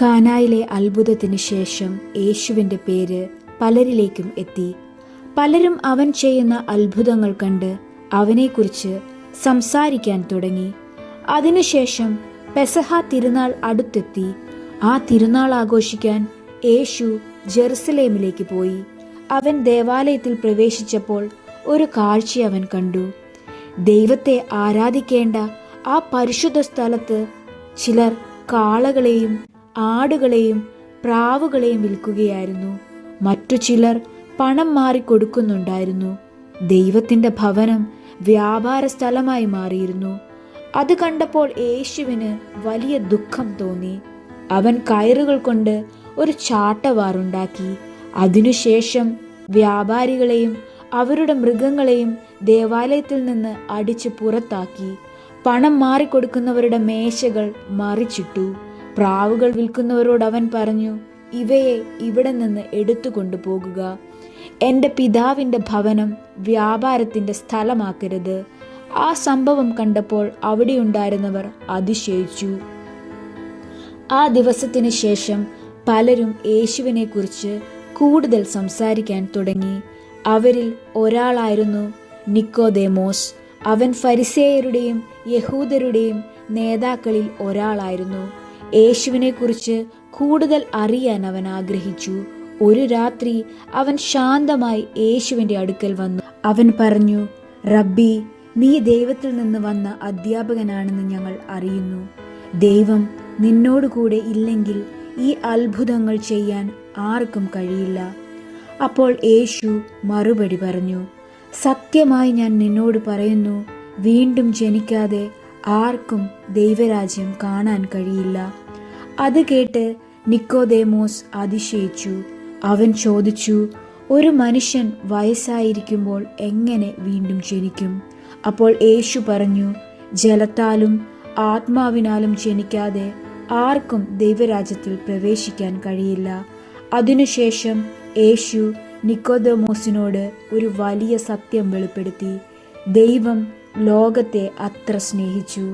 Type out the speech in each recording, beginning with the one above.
കാനായിലെ അത്ഭുതത്തിന് ശേഷം യേശുവിൻ്റെ പേര് പലരിലേക്കും എത്തി. പലരും അവൻ ചെയ്യുന്ന അത്ഭുതങ്ങൾ കണ്ട് അവനെക്കുറിച്ച് സംസാരിക്കാൻ തുടങ്ങി. അതിനുശേഷം പെസഹ തിരുനാൾ അടുത്തെത്തി. ആ തിരുനാൾ ആഘോഷിക്കാൻ യേശു ജെറുസലേമിലേക്ക് പോയി. അവൻ ദേവാലയത്തിൽ പ്രവേശിച്ചപ്പോൾ ഒരു കാഴ്ച അവൻ കണ്ടു. ദൈവത്തെ ആരാധിക്കേണ്ട ആ പരിശുദ്ധ സ്ഥലത്ത് ചിലർ കാളകളെയും ആടുകളെയും പ്രാവുകളെയും വിൽക്കുകയായിരുന്നു. മറ്റു ചിലർ പണം മാറിക്കൊടുക്കുന്നുണ്ടായിരുന്നു. ദൈവത്തിൻ്റെ ഭവനം വ്യാപാര സ്ഥലമായി മാറിയിരുന്നു. അത് കണ്ടപ്പോൾ യേശുവിന് വലിയ ദുഃഖം തോന്നി. അവൻ കയറുകൾ കൊണ്ട് ഒരു ചാട്ടവാറുണ്ടാക്കി. അതിനുശേഷം വ്യാപാരികളെയും അവരുടെ മൃഗങ്ങളെയും ദേവാലയത്തിൽ നിന്ന് അടിച്ച് പുറത്താക്കി. പണം മാറിക്കൊടുക്കുന്നവരുടെ മേശകൾ മറിച്ചിട്ടു. പ്രാവുകൾ വിൽക്കുന്നവരോട് അവൻ പറഞ്ഞു, ഇവയെ ഇവിടെ നിന്ന് എടുത്തു കൊണ്ടുപോകുക. എൻ്റെ പിതാവിൻ്റെ ഭവനം വ്യാപാരത്തിൻ്റെ സ്ഥലമാക്കരുത്. ആ സംഭവം കണ്ടപ്പോൾ അവിടെയുണ്ടായിരുന്നവർ അതിശയിച്ചു. ആ ദിവസത്തിന് ശേഷം പലരും യേശുവിനെക്കുറിച്ച് കൂടുതൽ സംസാരിക്കാൻ തുടങ്ങി. അവരിൽ ഒരാളായിരുന്നു നിക്കോദേമോസ്. അവൻ ഫരിസേയരുടെയും യഹൂദരുടെയും നേതാക്കളിൽ ഒരാളായിരുന്നു. യേശുവിനെക്കുറിച്ച് കൂടുതൽ അറിയാൻ അവൻ ആഗ്രഹിച്ചു. ഒരു രാത്രി അവൻ ശാന്തമായി യേശുവിൻ്റെ അടുക്കൽ വന്നു. അവൻ പറഞ്ഞു, റബ്ബി, നീ ദൈവത്തിൽ നിന്ന് വന്ന അധ്യാപകനാണെന്ന് ഞങ്ങൾ അറിയുന്നു. ദൈവം നിന്നോടുകൂടെ ഇല്ലെങ്കിൽ ഈ അത്ഭുതങ്ങൾ ചെയ്യാൻ ആർക്കും കഴിയില്ല. അപ്പോൾ യേശു മറുപടി പറഞ്ഞു, സത്യമായി ഞാൻ നിന്നോട് പറയുന്നു, വീണ്ടും ജനിക്കാതെ ആർക്കും ദൈവരാജ്യം കാണാൻ കഴിയില്ല. അത് കേട്ട് നിക്കോദേമോസ് അതിശയിച്ചു. അവൻ ചോദിച്ചു, ഒരു മനുഷ്യൻ വയസ്സായിരിക്കുമ്പോൾ എങ്ങനെ വീണ്ടും ജനിക്കും? അപ്പോൾ യേശു പറഞ്ഞു, ജലത്താലും ആത്മാവിനാലും ജനിക്കാതെ ആർക്കും ദൈവരാജ്യത്തിൽ പ്രവേശിക്കാൻ കഴിയില്ല. അതിനുശേഷം യേശു നിക്കോദേമോസിനോട് ഒരു വലിയ സത്യം വെളിപ്പെടുത്തി. ദൈവം ലോകത്തെ അത്ര സ്നേഹിച്ചു,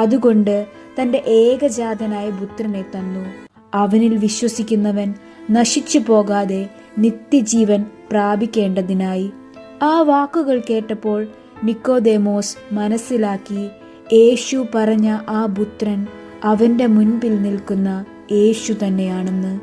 അതുകൊണ്ട് തൻ്റെ ഏകജാതനായ പുത്രനെ തന്നു. അവനിൽ വിശ്വസിക്കുന്നവൻ നശിച്ചു പോകാതെ നിത്യജീവൻ പ്രാപിക്കേണ്ടതിനായി. ആ വാക്കുകൾ കേട്ടപ്പോൾ നിക്കോദേമോസ് മനസ്സിലാക്കി, യേശു പറഞ്ഞ ആ പുത്രൻ അവൻ്റെ മുൻപിൽ നിൽക്കുന്ന യേശു തന്നെയാണെന്ന്.